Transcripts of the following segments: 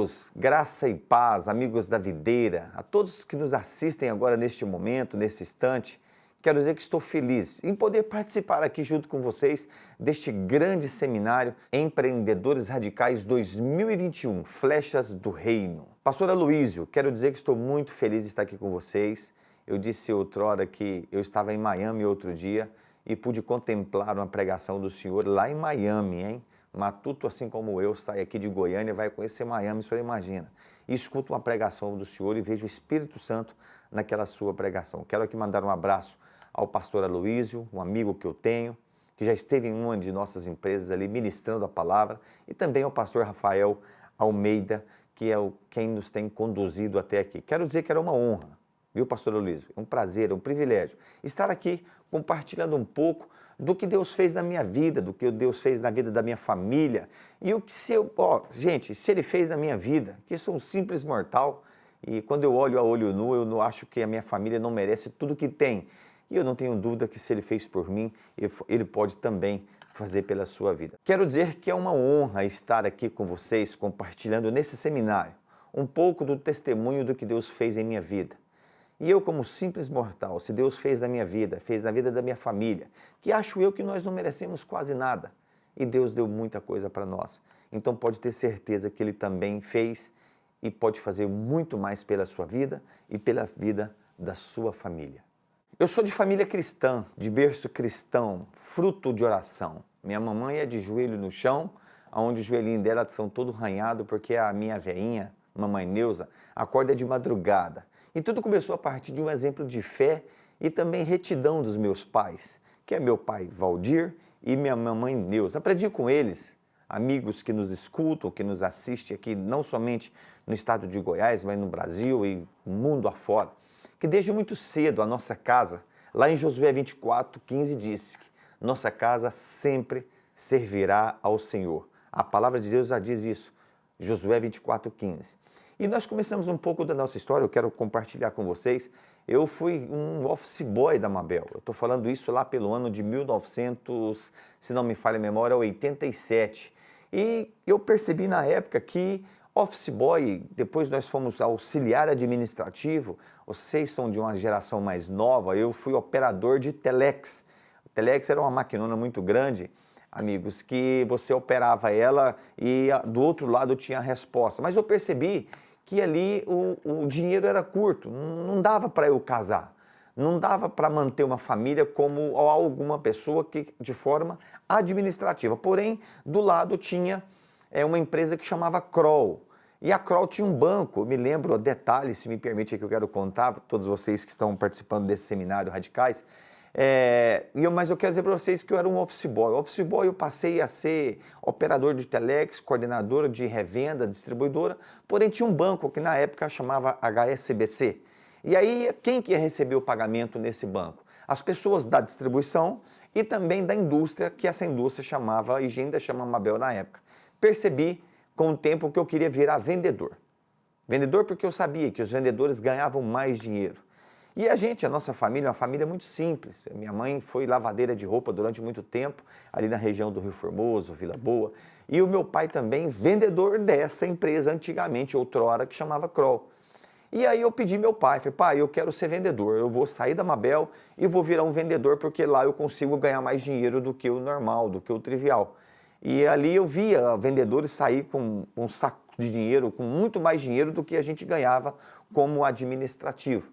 Deus, graça e paz, amigos da videira, a todos que nos assistem agora neste momento, nesse instante, quero dizer que estou feliz em poder participar aqui junto com vocês deste grande seminário Empreendedores Radicais 2021, Flechas do Reino. Pastor Aloísio, quero dizer que estou muito feliz de estar aqui com vocês. Eu disse outrora que eu estava em Miami outro dia e pude contemplar uma pregação do Senhor lá em Miami, hein? Matuto, assim como eu, sai aqui de Goiânia e vai conhecer Miami, o senhor imagina. E escuto uma pregação do Senhor e vejo o Espírito Santo naquela sua pregação. Quero aqui mandar um abraço ao pastor Aloísio, um amigo que eu tenho, que já esteve em uma de nossas empresas ali ministrando a palavra, e também ao pastor Rafael Almeida, que é quem nos tem conduzido até aqui. Quero dizer que era uma honra, viu, pastor Aloísio? É um prazer, é um privilégio estar aqui compartilhando um pouco do que Deus fez na minha vida, do que Deus fez na vida da minha família. E o que gente, se Ele fez na minha vida, que eu sou um simples mortal, e quando eu olho a olho nu, eu não acho que a minha família não merece tudo que tem. E eu não tenho dúvida que se Ele fez por mim, Ele pode também fazer pela sua vida. Quero dizer que é uma honra estar aqui com vocês, compartilhando nesse seminário um pouco do testemunho do que Deus fez em minha vida. E eu, como simples mortal, se Deus fez na minha vida, fez na vida da minha família, que acho eu que nós não merecemos quase nada, e Deus deu muita coisa para nós. Então pode ter certeza que Ele também fez e pode fazer muito mais pela sua vida e pela vida da sua família. Eu sou de família cristã, de berço cristão, fruto de oração. Minha mamãe é de joelho no chão, onde o joelhinho dela são todo ranhado, porque a minha veinha, mamãe Neuza, acorda de madrugada. E tudo começou a partir de um exemplo de fé e também retidão dos meus pais, que é meu pai Valdir e minha mamãe Neuza. Aprendi com eles, amigos que nos escutam, que nos assistem aqui, não somente no estado de Goiás, mas no Brasil e no mundo afora, que desde muito cedo a nossa casa, lá em Josué 24:15, disse que nossa casa sempre servirá ao Senhor. A palavra de Deus já diz isso, Josué 24:15. E nós começamos um pouco da nossa história, eu quero compartilhar com vocês. Eu fui um office boy da Mabel. Eu estou falando isso lá pelo ano de 1900, se não me falha a memória, 87. E eu percebi na época que office boy, depois nós fomos auxiliar administrativo, vocês são de uma geração mais nova, eu fui operador de telex. O telex era uma maquinona muito grande, amigos, que você operava ela e do outro lado tinha a resposta. Mas eu percebi que ali o dinheiro era curto, não dava para eu casar, não dava para manter uma família como alguma pessoa que de forma administrativa. Porém, do lado tinha uma empresa que chamava Kroll. E a Kroll tinha um banco, eu me lembro, detalhes, se me permite, que eu quero contar para todos vocês que estão participando desse seminário Radicais. Mas eu quero dizer para vocês que eu era um office boy. Office boy eu passei a ser operador de telex, coordenadora de revenda, distribuidora, porém tinha um banco que na época chamava HSBC. E aí quem que ia receber o pagamento nesse banco? As pessoas da distribuição e também da indústria, que essa indústria chamava, e ainda chama Mabel na época. Percebi com o tempo que eu queria virar vendedor. Vendedor porque eu sabia que os vendedores ganhavam mais dinheiro. E a nossa família é uma família muito simples. Minha mãe foi lavadeira de roupa durante muito tempo, ali na região do Rio Formoso, Vila Boa. E o meu pai também, vendedor dessa empresa antigamente, outrora, que chamava Kroll. E aí eu pedi meu pai, falei, pai, eu quero ser vendedor, eu vou sair da Mabel e vou virar um vendedor, porque lá eu consigo ganhar mais dinheiro do que o normal, do que o trivial. E ali eu via vendedores sair com um saco de dinheiro, com muito mais dinheiro do que a gente ganhava como administrativo.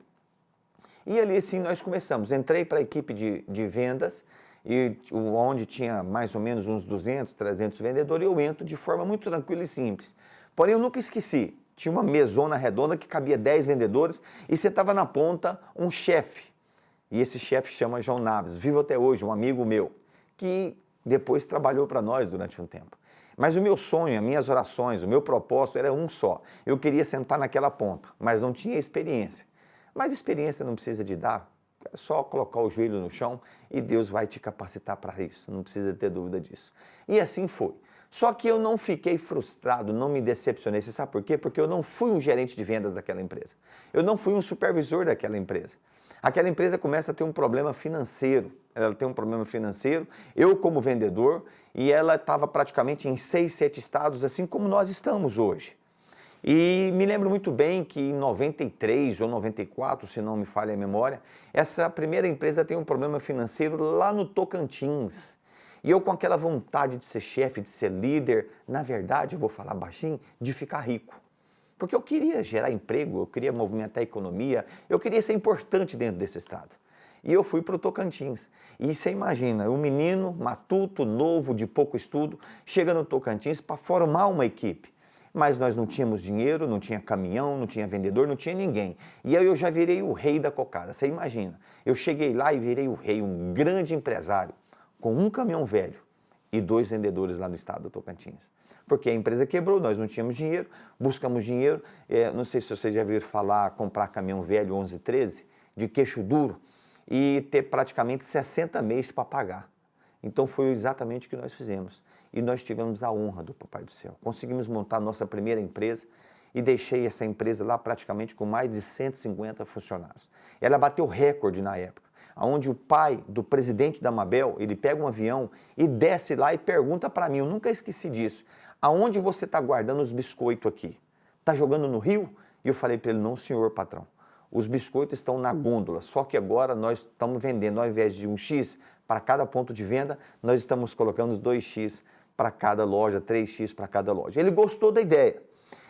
E ali sim nós começamos, entrei para a equipe de vendas, onde tinha mais ou menos uns 200, 300 vendedores, e eu entro de forma muito tranquila e simples. Porém eu nunca esqueci, tinha uma mesona redonda que cabia 10 vendedores e sentava na ponta um chefe. E esse chefe chama João Naves, vivo até hoje, um amigo meu, que depois trabalhou para nós durante um tempo. Mas o meu sonho, as minhas orações, o meu propósito era um só. Eu queria sentar naquela ponta, mas não tinha experiência. Mas experiência não precisa de dar, é só colocar o joelho no chão e Deus vai te capacitar para isso, não precisa ter dúvida disso. E assim foi. Só que eu não fiquei frustrado, não me decepcionei. Você sabe por quê? Porque eu não fui um gerente de vendas daquela empresa. Eu não fui um supervisor daquela empresa. Aquela empresa começa a ter um problema financeiro. Ela tem um problema financeiro, eu como vendedor, e ela estava praticamente em 6, 7 estados, assim como nós estamos hoje. E me lembro muito bem que em 93 ou 94, se não me falha a memória, essa primeira empresa tem um problema financeiro lá no Tocantins. E eu com aquela vontade de ser chefe, de ser líder, na verdade, eu vou falar baixinho, de ficar rico. Porque eu queria gerar emprego, eu queria movimentar a economia, eu queria ser importante dentro desse estado. E eu fui para o Tocantins. E você imagina, um menino matuto, novo, de pouco estudo, chega no Tocantins para formar uma equipe. Mas nós não tínhamos dinheiro, não tinha caminhão, não tinha vendedor, não tinha ninguém. E aí eu já virei o rei da cocada, você imagina. Eu cheguei lá e virei o rei, um grande empresário, com um caminhão velho e 2 vendedores lá no estado do Tocantins. Porque a empresa quebrou, nós não tínhamos dinheiro, buscamos dinheiro, não sei se vocês já viram falar, comprar caminhão velho 1113, de queixo duro, e ter praticamente 60 meses para pagar. Então foi exatamente o que nós fizemos. E nós tivemos a honra do Papai do Céu. Conseguimos montar nossa primeira empresa e deixei essa empresa lá praticamente com mais de 150 funcionários. Ela bateu recorde na época, onde o pai do presidente da Mabel, ele pega um avião e desce lá e pergunta para mim, eu nunca esqueci disso, aonde você está guardando os biscoitos aqui? Está jogando no rio? E eu falei para ele, não senhor patrão, os biscoitos estão na gôndola, só que agora nós estamos vendendo, ao invés de 1 X para cada ponto de venda, nós estamos colocando 2 X para cada loja, 3 X para cada loja. Ele gostou da ideia.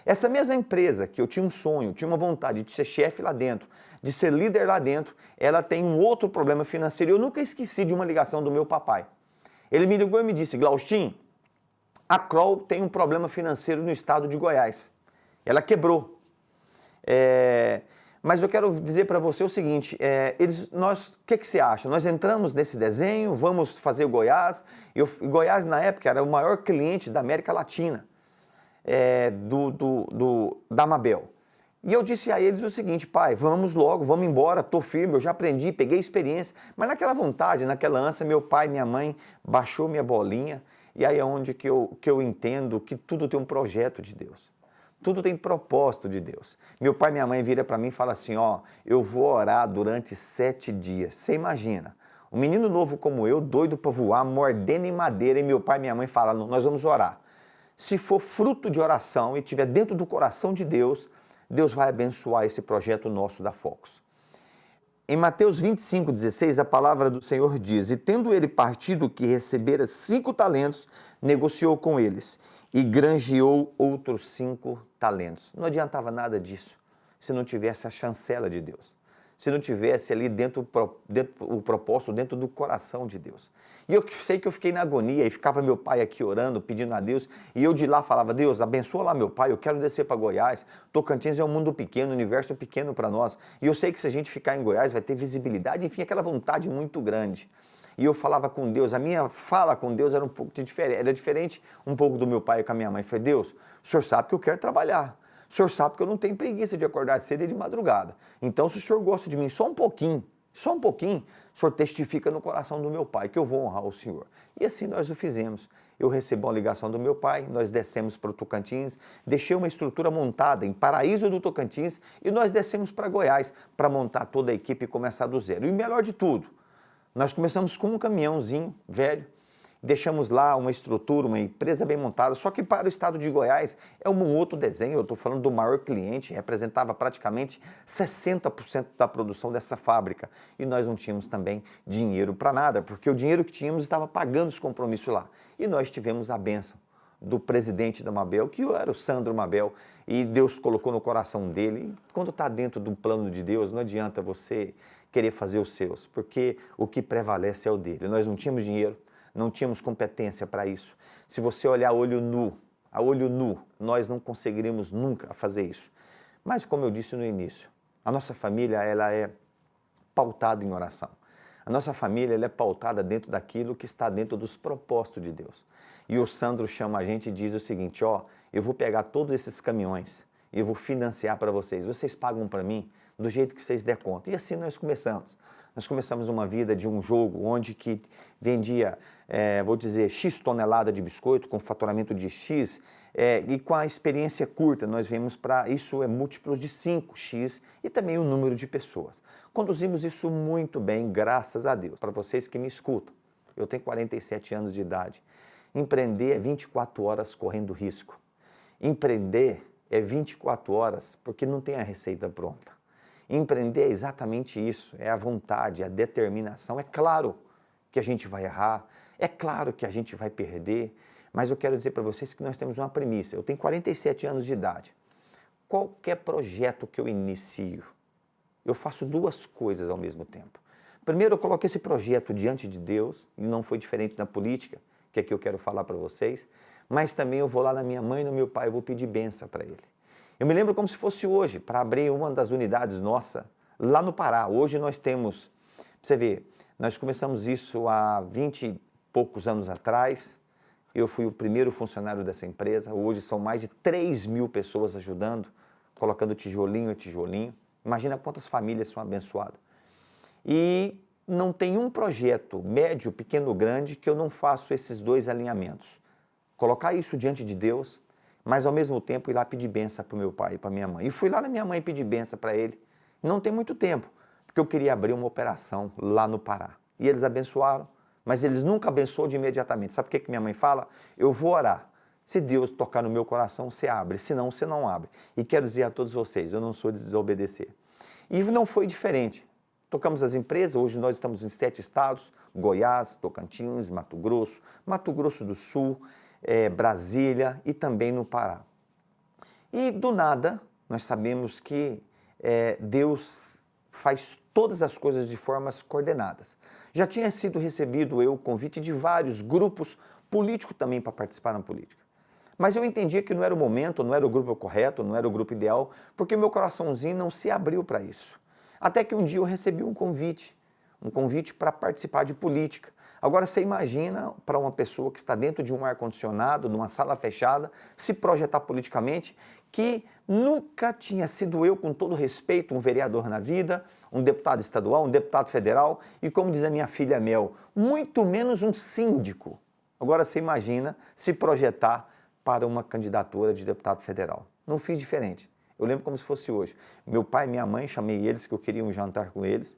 Essa mesma empresa que eu tinha um sonho, tinha uma vontade de ser chefe lá dentro, de ser líder lá dentro, ela tem um outro problema financeiro. Eu nunca esqueci de uma ligação do meu papai. Ele me ligou e me disse, Glaustin, a Kroll tem um problema financeiro no estado de Goiás. Ela quebrou. Mas eu quero dizer para você o seguinte, o que você acha? Nós entramos nesse desenho, vamos fazer o Goiás. Goiás, na época, era o maior cliente da América Latina, da Mabel. E eu disse a eles o seguinte, pai, vamos logo, vamos embora, estou firme, eu já aprendi, peguei experiência. Mas naquela vontade, naquela ânsia, meu pai e minha mãe baixou minha bolinha. E aí é onde que eu entendo que tudo tem um projeto de Deus. Tudo tem propósito de Deus. Meu pai e minha mãe viram para mim e falam assim, ó, eu vou orar durante 7 dias. Você imagina, um menino novo como eu, doido para voar, mordendo em madeira, e meu pai e minha mãe falam, nós vamos orar. Se for fruto de oração e estiver dentro do coração de Deus, Deus vai abençoar esse projeto nosso da Focus. Em Mateus 25:16, a palavra do Senhor diz, e tendo ele partido que recebera 5 talentos, negociou com eles e granjeou outros 5 talentos. Não adiantava nada disso se não tivesse a chancela de Deus, se não tivesse ali dentro o propósito, dentro do coração de Deus. E eu sei que eu fiquei na agonia e ficava meu pai aqui orando, pedindo a Deus, e eu de lá falava, Deus, abençoa lá meu pai, eu quero descer para Goiás, Tocantins é um mundo pequeno, um universo pequeno para nós, e eu sei que se a gente ficar em Goiás vai ter visibilidade, enfim, aquela vontade muito grande. E eu falava com Deus, a minha fala com Deus era um pouco diferente, era diferente um pouco do meu pai e com a minha mãe. Eu falei, Deus, o Senhor sabe que eu quero trabalhar, o Senhor sabe que eu não tenho preguiça de acordar cedo e de madrugada. Então, se o Senhor gosta de mim só um pouquinho, o Senhor testifica no coração do meu pai que eu vou honrar o Senhor. E assim nós o fizemos. Eu recebi uma ligação do meu pai, nós descemos para o Tocantins, deixei uma estrutura montada em Paraíso do Tocantins e nós descemos para Goiás para montar toda a equipe e começar do zero. E o melhor de tudo, nós começamos com um caminhãozinho velho, deixamos lá uma estrutura, uma empresa bem montada, só que para o estado de Goiás é um outro desenho, eu estou falando do maior cliente, representava praticamente 60% da produção dessa fábrica e nós não tínhamos também dinheiro para nada, porque o dinheiro que tínhamos estava pagando os compromissos lá e nós tivemos a bênção do presidente da Mabel, que era o Sandro Mabel, e Deus colocou no coração dele, e quando está dentro de um plano de Deus, não adianta você querer fazer os seus, porque o que prevalece é o dele, nós não tínhamos dinheiro, não tínhamos competência para isso. Se você olhar a olho nu, nós não conseguiríamos nunca fazer isso. Mas como eu disse no início, a nossa família ela é pautada em oração. A nossa família ela é pautada dentro daquilo que está dentro dos propósitos de Deus. E o Sandro chama a gente e diz o seguinte, ó, eu vou pegar todos esses caminhões e eu vou financiar para vocês. Vocês pagam para mim do jeito que vocês der conta. E assim nós começamos. Nós começamos uma vida de um jogo onde que vendia, vou dizer, X tonelada de biscoito com faturamento de X e com a experiência curta nós vemos para isso múltiplos de 5X e também o número de pessoas. Conduzimos isso muito bem, graças a Deus. Para vocês que me escutam, eu tenho 47 anos de idade. Empreender é 24 horas correndo risco. Empreender é 24 horas, porque não tem a receita pronta. Empreender é exatamente isso, é a vontade, a determinação. É claro que a gente vai errar, é claro que a gente vai perder, mas eu quero dizer para vocês que nós temos uma premissa. Eu tenho 47 anos de idade. Qualquer projeto que eu inicio, eu faço duas coisas ao mesmo tempo. Primeiro, eu coloco esse projeto diante de Deus, e não foi diferente na política, que é que eu quero falar para vocês, mas também eu vou lá na minha mãe e no meu pai, eu vou pedir bênção para ele. Eu me lembro como se fosse hoje, para abrir uma das unidades nossa, lá no Pará. Hoje nós temos, pra você ver, nós começamos isso há 20 e poucos anos atrás. Eu fui o primeiro funcionário dessa empresa. Hoje são mais de 3.000 pessoas ajudando, colocando tijolinho a tijolinho. Imagina quantas famílias são abençoadas. E não tem um projeto médio, pequeno ou grande que eu não faço esses dois alinhamentos. Colocar isso diante de Deus, mas ao mesmo tempo ir lá pedir bênção para o meu pai e para minha mãe. E fui lá na minha mãe pedir bênção para ele. Não tem muito tempo, porque eu queria abrir uma operação lá no Pará. E eles abençoaram, mas eles nunca abençoam de imediatamente. Sabe o que minha mãe fala? Eu vou orar. Se Deus tocar no meu coração, você abre. Se não, você não abre. E quero dizer a todos vocês, eu não sou de desobedecer. E não foi diferente. Tocamos as empresas, hoje nós estamos em 7 estados, Goiás, Tocantins, Mato Grosso do Sul, Brasília e também no Pará. E do nada, nós sabemos que Deus faz todas as coisas de formas coordenadas. Já tinha sido recebido o convite de vários grupos políticos também para participar na política. Mas eu entendia que não era o momento, não era o grupo correto, não era o grupo ideal, porque o meu coraçãozinho não se abriu para isso. Até que um dia eu recebi um convite para participar de política. Agora você imagina para uma pessoa que está dentro de um ar-condicionado, numa sala fechada, se projetar politicamente, que nunca tinha sido eu, com todo respeito, um vereador na vida, um deputado estadual, um deputado federal e, como diz a minha filha Mel, muito menos um síndico. Agora você imagina se projetar para uma candidatura de deputado federal. Não fiz diferente. Eu lembro como se fosse hoje. Meu pai e minha mãe, chamei eles, que eu queria um jantar com eles,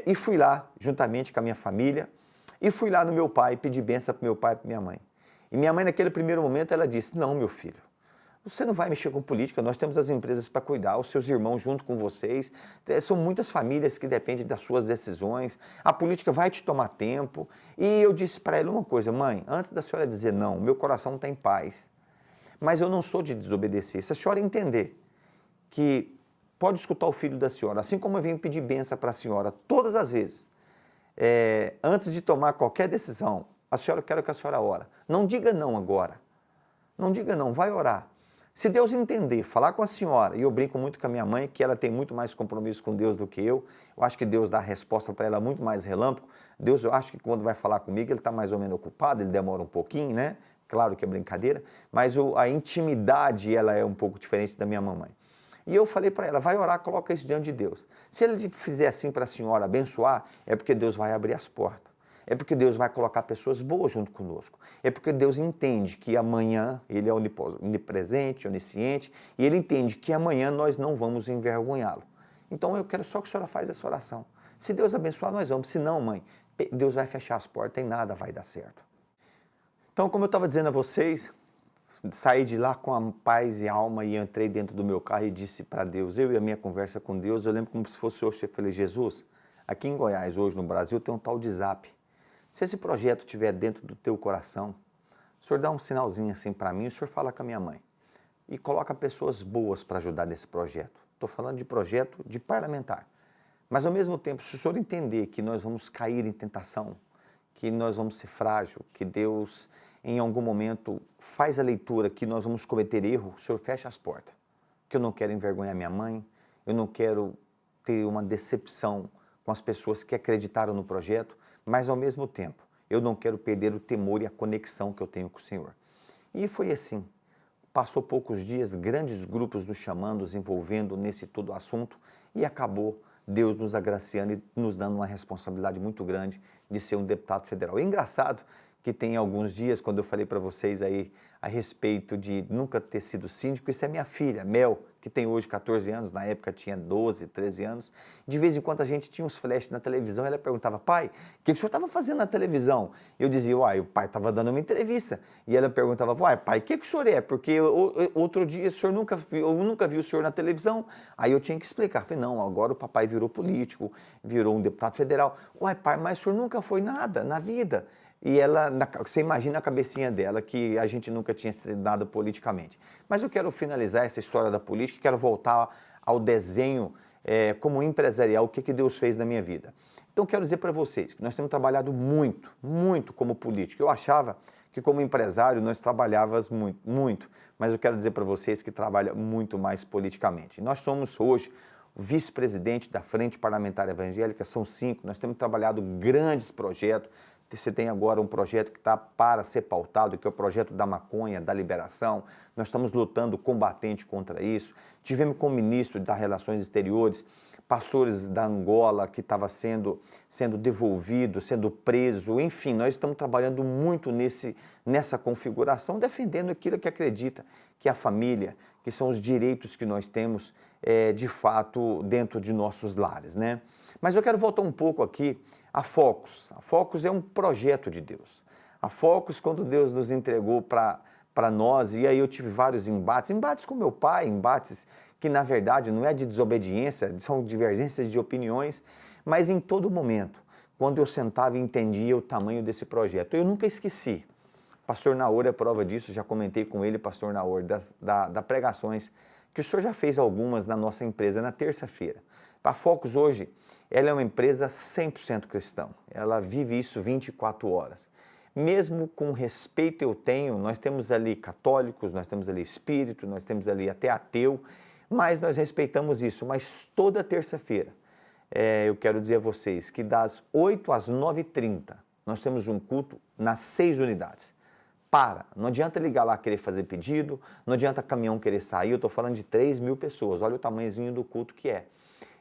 e fui lá, juntamente com a minha família, e fui lá no meu pai, pedir bênção para meu pai e para minha mãe. E minha mãe, naquele primeiro momento, ela disse, não, meu filho, você não vai mexer com política, nós temos as empresas para cuidar, os seus irmãos junto com vocês, são muitas famílias que dependem das suas decisões, a política vai te tomar tempo. E eu disse para ela uma coisa, mãe, antes da senhora dizer não, meu coração está em paz, mas eu não sou de desobedecer. Se a senhora entender que pode escutar o filho da senhora, assim como eu venho pedir bênção para a senhora todas as vezes, antes de tomar qualquer decisão, a senhora, eu quero que a senhora ora. Não diga não agora. Não diga não, vai orar. Se Deus entender, falar com a senhora, e eu brinco muito com a minha mãe, que ela tem muito mais compromisso com Deus do que eu acho que Deus dá a resposta para ela muito mais relâmpago. Deus, eu acho que quando vai falar comigo, ele está mais ou menos ocupado, ele demora um pouquinho, né? Claro que é brincadeira, mas a intimidade, ela é um pouco diferente da minha mamãe. E eu falei para ela, vai orar, coloca isso diante de Deus. Se ele fizer assim para a senhora abençoar, é porque Deus vai abrir as portas. É porque Deus vai colocar pessoas boas junto conosco. É porque Deus entende que amanhã, Ele é onipresente, onisciente, e Ele entende que amanhã nós não vamos envergonhá-lo. Então eu quero só que a senhora faça essa oração. Se Deus abençoar, nós vamos. Se não, mãe, Deus vai fechar as portas e nada vai dar certo. Então, como eu estava dizendo a vocês, saí de lá com a paz e alma e entrei dentro do meu carro e disse para Deus, eu e a minha conversa com Deus, eu lembro como se fosse hoje, eu falei, Jesus, aqui em Goiás, hoje no Brasil, tem um tal de Zap. Se esse projeto estiver dentro do teu coração, o senhor dá um sinalzinho assim para mim, o senhor fala com a minha mãe. E coloca pessoas boas para ajudar nesse projeto. Estou falando de projeto de parlamentar. Mas ao mesmo tempo, se o senhor entender que nós vamos cair em tentação, que nós vamos ser frágil, que Deus em algum momento faz a leitura que nós vamos cometer erro, o senhor fecha as portas. Que eu não quero envergonhar minha mãe, eu não quero ter uma decepção com as pessoas que acreditaram no projeto, mas ao mesmo tempo, eu não quero perder o temor e a conexão que eu tenho com o Senhor. E foi assim. Passou poucos dias, grandes grupos nos chamando, nos envolvendo nesse todo assunto e acabou Deus nos agraciando e nos dando uma responsabilidade muito grande de ser um deputado federal. É engraçado que tem alguns dias, quando eu falei para vocês aí, a respeito de nunca ter sido síndico. Isso é minha filha, Mel, que tem hoje 14 anos, na época tinha 12, 13 anos. De vez em quando a gente tinha uns flashes na televisão, ela perguntava: pai, o que o senhor estava fazendo na televisão? Eu dizia: uai, o pai estava dando uma entrevista. E ela perguntava: uai, pai, o que o senhor é? Porque outro dia o senhor eu nunca vi o senhor na televisão. Aí eu tinha que explicar. Falei: não, agora o papai virou político, virou um deputado federal. Uai, pai, mas o senhor nunca foi nada na vida. E ela, você imagina a cabecinha dela, que a gente nunca tinha sido nada politicamente. Mas eu quero finalizar essa história da política, quero voltar ao desenho como empresarial, o que Deus fez na minha vida. Então quero dizer para vocês que nós temos trabalhado muito, muito como político. Eu achava que como empresário nós trabalhávamos muito, muito, mas eu quero dizer para vocês que trabalha muito mais politicamente. Nós somos hoje vice-presidente da Frente Parlamentar Evangélica, são 5, nós temos trabalhado grandes projetos. Você tem agora um projeto que está para ser pautado, que é o projeto da maconha, da liberação. Nós estamos lutando combatente contra isso. Tivemos como ministro das Relações Exteriores pastores da Angola que estava sendo devolvido, sendo preso. Enfim, nós estamos trabalhando muito nessa configuração, defendendo aquilo que acredita, que é a família, que são os direitos que nós temos de fato dentro de nossos lares, né? Mas eu quero voltar um pouco aqui a Focus. A Focus é um projeto de Deus. A Focus, quando Deus nos entregou para nós, e aí eu tive vários embates com meu pai, embates que na verdade não é de desobediência, são divergências de opiniões, mas em todo momento, quando eu sentava e entendia o tamanho desse projeto, eu nunca esqueci. Pastor Naor é prova disso, já comentei com ele, Pastor Naor, das pregações, que o senhor já fez algumas na nossa empresa na terça-feira. A Focus hoje, ela é uma empresa 100% cristã, ela vive isso 24 horas. Mesmo com respeito eu tenho, nós temos ali católicos, nós temos ali espírito, nós temos ali até ateu, mas nós respeitamos isso. Mas toda terça-feira, eu quero dizer a vocês que das 8 às 9h30, nós temos um culto nas 6 unidades. Não adianta ligar lá querer fazer pedido, não adianta caminhão querer sair, eu estou falando de 3.000 pessoas, olha o tamanhozinho do culto que é.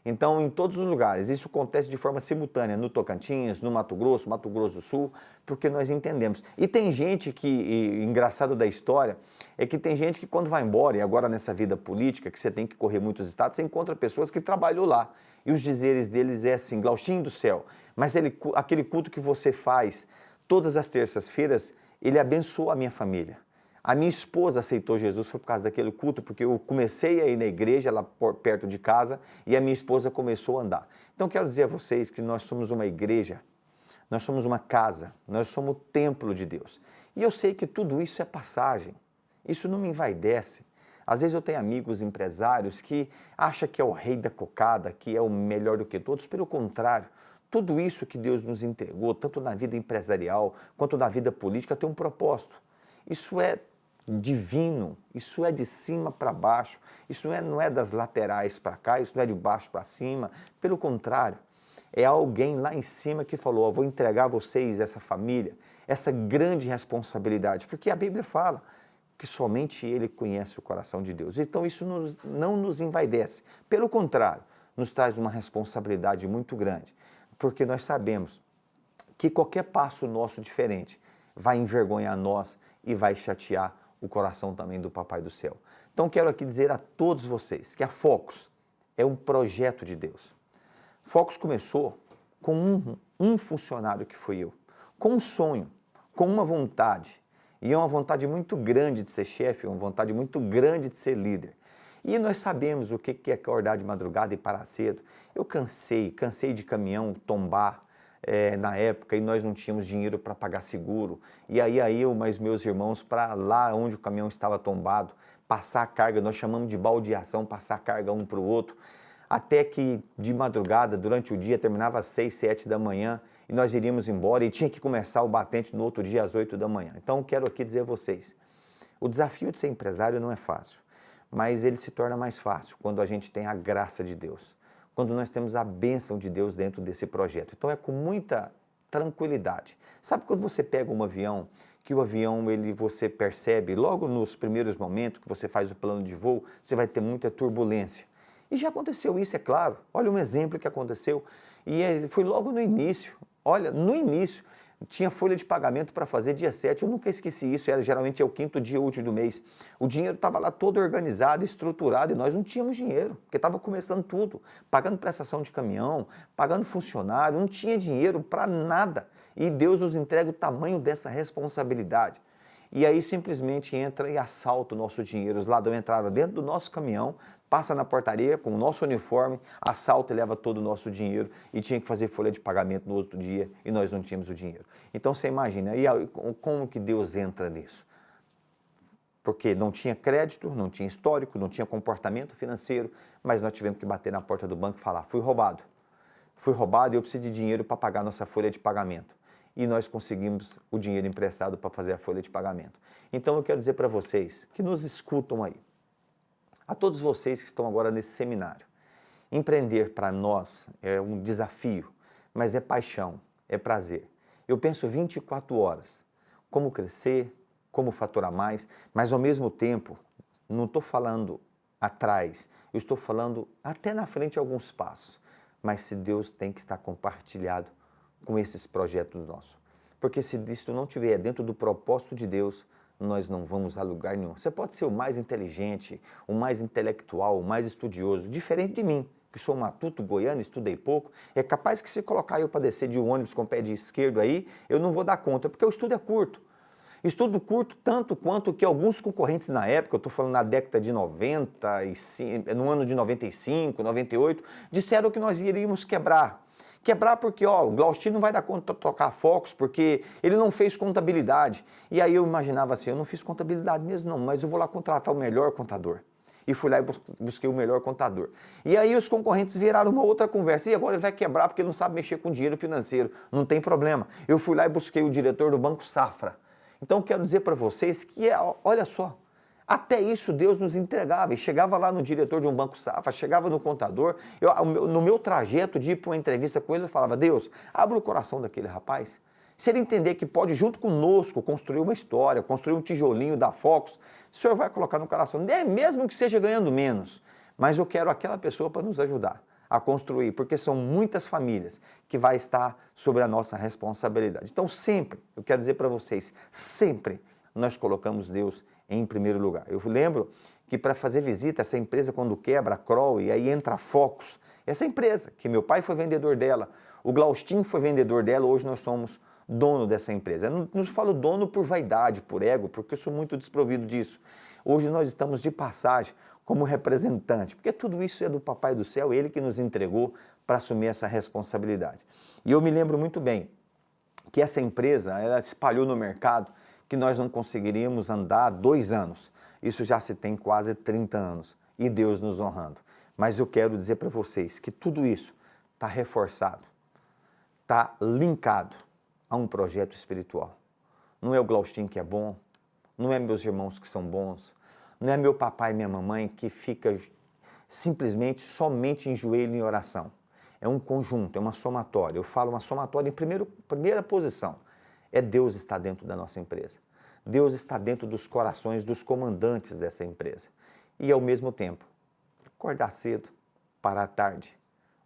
Então, em todos os lugares, isso acontece de forma simultânea, no Tocantins, no Mato Grosso do Sul, porque nós entendemos. E tem gente que, engraçado da história, é que tem gente que quando vai embora, e agora nessa vida política, que você tem que correr muitos estados, você encontra pessoas que trabalhou lá. E os dizeres deles é assim: Glaustinho do céu, mas aquele culto que você faz todas as terças-feiras, ele abençoa a minha família. A minha esposa aceitou Jesus foi por causa daquele culto, porque eu comecei a ir na igreja lá perto de casa e a minha esposa começou a andar. Então quero dizer a vocês que nós somos uma igreja, nós somos uma casa, nós somos o templo de Deus. E eu sei que tudo isso é passagem, isso não me envaidece. Às vezes eu tenho amigos empresários que acham que é o rei da cocada, que é o melhor do que todos, pelo contrário. Tudo isso que Deus nos entregou, tanto na vida empresarial quanto na vida política, tem um propósito. Isso é divino, isso é de cima para baixo, isso não é das laterais para cá, isso não é de baixo para cima, pelo contrário, é alguém lá em cima que falou: vou entregar a vocês, essa família, essa grande responsabilidade, porque a Bíblia fala que somente Ele conhece o coração de Deus. Então isso não nos envaidece, pelo contrário, nos traz uma responsabilidade muito grande, porque nós sabemos que qualquer passo nosso diferente vai envergonhar nós e vai chatear o coração também do Papai do Céu. Então quero aqui dizer a todos vocês que a Focus é um projeto de Deus. Focus começou com um funcionário que foi eu, com um sonho, com uma vontade, e é uma vontade muito grande de ser chefe, uma vontade muito grande de ser líder. E nós sabemos o que é acordar de madrugada e parar cedo. Eu cansei de caminhão tombar, na época, e nós não tínhamos dinheiro para pagar seguro. E aí eu, mais meus irmãos, para lá onde o caminhão estava tombado, passar a carga, nós chamamos de baldeação, passar a carga um para o outro, até que de madrugada, durante o dia, terminava às 6, 7 da manhã, e nós iríamos embora, e tinha que começar o batente no outro dia às 8 da manhã. Então, quero aqui dizer a vocês, o desafio de ser empresário não é fácil, mas ele se torna mais fácil quando a gente tem a graça de Deus, quando nós temos a bênção de Deus dentro desse projeto. Então é com muita tranquilidade. Sabe quando você pega um avião, que o avião você percebe logo nos primeiros momentos que você faz o plano de voo, você vai ter muita turbulência. E já aconteceu isso, é claro. Olha um exemplo que aconteceu, e foi logo no início. Olha, no início, Tinha folha de pagamento para fazer dia 7, eu nunca esqueci isso, geralmente é o 5º dia útil do mês. O dinheiro estava lá todo organizado, estruturado, e nós não tínhamos dinheiro, porque estava começando tudo, pagando prestação de caminhão, pagando funcionário, não tinha dinheiro para nada. E Deus nos entrega o tamanho dessa responsabilidade. E aí simplesmente entra e assalta o nosso dinheiro. Os ladrões entraram dentro do nosso caminhão, passa na portaria com o nosso uniforme, assalta e leva todo o nosso dinheiro e tinha que fazer folha de pagamento no outro dia e nós não tínhamos o dinheiro. Então você imagina, e como que Deus entra nisso? Porque não tinha crédito, não tinha histórico, não tinha comportamento financeiro, mas nós tivemos que bater na porta do banco e falar, fui roubado e eu preciso de dinheiro para pagar nossa folha de pagamento. E nós conseguimos o dinheiro emprestado para fazer a folha de pagamento. Então eu quero dizer para vocês que nos escutam aí, a todos vocês que estão agora nesse seminário, empreender para nós é um desafio, mas é paixão, é prazer. Eu penso 24 horas, como crescer, como faturar mais, mas ao mesmo tempo, não estou falando atrás, eu estou falando até na frente alguns passos, mas se Deus tem que estar compartilhado com esses projetos nossos. Porque se isso não estiver dentro do propósito de Deus, nós não vamos a lugar nenhum. Você pode ser o mais inteligente, o mais intelectual, o mais estudioso, diferente de mim, que sou matuto, goiano, estudei pouco. É capaz que se colocar eu para descer de um ônibus com o pé de esquerdo aí, eu não vou dar conta, porque o estudo é curto. Estudo curto tanto quanto que alguns concorrentes na época, eu estou falando na década de 95, no ano de 95, 98, disseram que nós iríamos quebrar. Quebrar porque, o Glaustin não vai dar conta de tocar Focus porque ele não fez contabilidade. E aí eu imaginava assim, eu não fiz contabilidade mesmo não, mas eu vou lá contratar o melhor contador. E fui lá e busquei o melhor contador. E aí os concorrentes viraram uma outra conversa. E agora ele vai quebrar porque ele não sabe mexer com dinheiro financeiro. Não tem problema. Eu fui lá e busquei o diretor do Banco Safra. Então quero dizer para vocês que, olha só, até isso Deus nos entregava, e chegava lá no diretor de um banco safra, chegava no contador, no meu trajeto de ir para uma entrevista com ele, eu falava, Deus, abre o coração daquele rapaz, se ele entender que pode junto conosco construir uma história, construir um tijolinho da Focus, o Senhor vai colocar no coração, mesmo que seja ganhando menos, mas eu quero aquela pessoa para nos ajudar a construir, porque são muitas famílias que vai estar sobre a nossa responsabilidade. Então sempre, eu quero dizer para vocês, sempre nós colocamos Deus em primeiro lugar. Eu lembro que para fazer visita, essa empresa quando quebra, a Kroll, e aí entra a Focus, essa empresa, que meu pai foi vendedor dela, o Glaustin foi vendedor dela, hoje nós somos dono dessa empresa. Eu não falo dono por vaidade, por ego, porque eu sou muito desprovido disso. Hoje nós estamos de passagem como representante, porque tudo isso é do Papai do Céu, ele que nos entregou para assumir essa responsabilidade. E eu me lembro muito bem que essa empresa, ela espalhou no mercado que nós não conseguiríamos andar 2 anos. Isso já se tem quase 30 anos, e Deus nos honrando. Mas eu quero dizer para vocês que tudo isso está reforçado, está linkado a um projeto espiritual. Não é o Glaustin que é bom, não é meus irmãos que são bons, não é meu papai e minha mamãe que fica simplesmente, somente em joelho em oração. É um conjunto, é uma somatória. Eu falo uma somatória em primeira posição. É Deus está dentro da nossa empresa. Deus está dentro dos corações dos comandantes dessa empresa. E ao mesmo tempo, acordar cedo, parar tarde,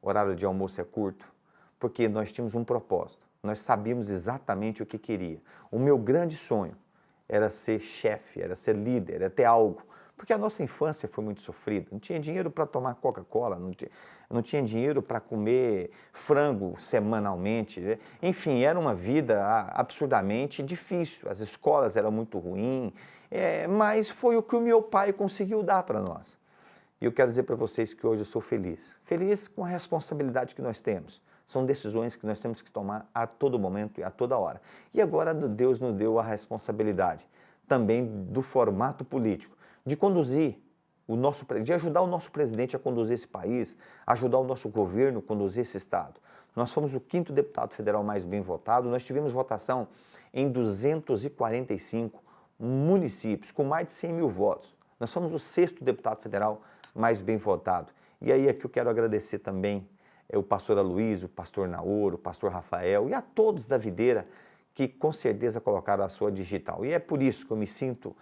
horário de almoço é curto, porque nós tínhamos um propósito. Nós sabíamos exatamente o que queria. O meu grande sonho era ser chefe, era ser líder, era ter algo. Porque a nossa infância foi muito sofrida. Não tinha dinheiro para tomar Coca-Cola, não tinha dinheiro para comer frango semanalmente. Enfim, era uma vida absurdamente difícil. As escolas eram muito ruins, mas foi o que o meu pai conseguiu dar para nós. E eu quero dizer para vocês que hoje eu sou feliz. Feliz com a responsabilidade que nós temos. São decisões que nós temos que tomar a todo momento e a toda hora. E agora Deus nos deu a responsabilidade também do formato político, de conduzir de ajudar o nosso presidente a conduzir esse país, ajudar o nosso governo a conduzir esse estado. Nós fomos o 5º deputado federal mais bem votado, nós tivemos votação em 245 municípios, com mais de 100 mil votos. Nós somos o 6º deputado federal mais bem votado. E aí é que eu quero agradecer também o pastor Aloysio, o pastor Naoro, o pastor Rafael e a todos da videira que com certeza colocaram a sua digital. E é por isso que eu me sinto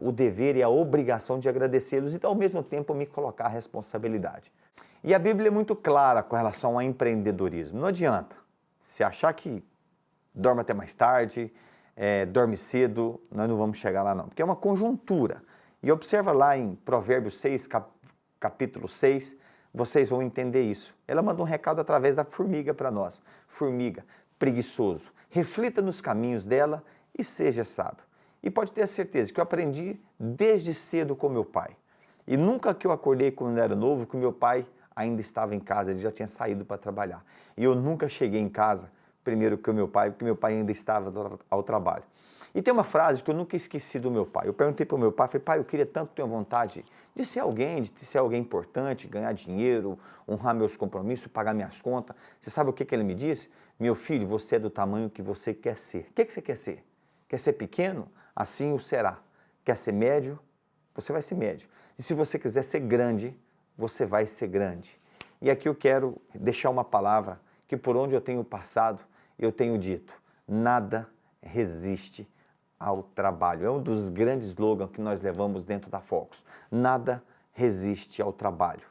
o dever e a obrigação de agradecê-los e ao mesmo tempo me colocar a responsabilidade. E a Bíblia é muito clara com relação ao empreendedorismo. Não adianta se achar que dorme até mais tarde, dorme cedo, nós não vamos chegar lá não, porque é uma conjuntura. E observa lá em Provérbios 6, capítulo 6, vocês vão entender isso. Ela manda um recado através da formiga para nós. Formiga, preguiçoso, reflita nos caminhos dela e seja sábio. E pode ter a certeza que eu aprendi desde cedo com meu pai. E nunca que eu acordei quando eu era novo, que meu pai ainda estava em casa, ele já tinha saído para trabalhar. E eu nunca cheguei em casa primeiro que o meu pai, porque meu pai ainda estava ao trabalho. E tem uma frase que eu nunca esqueci do meu pai. Eu perguntei para o meu pai, falei, pai, eu queria tanto ter vontade de ser alguém importante, ganhar dinheiro, honrar meus compromissos, pagar minhas contas. Você sabe o que ele me disse? Meu filho, você é do tamanho que você quer ser. O que você quer ser? Quer ser pequeno? Assim o será. Quer ser médio? Você vai ser médio. E se você quiser ser grande, você vai ser grande. E aqui eu quero deixar uma palavra que por onde eu tenho passado, eu tenho dito, nada resiste ao trabalho. É um dos grandes slogans que nós levamos dentro da Focus. Nada resiste ao trabalho.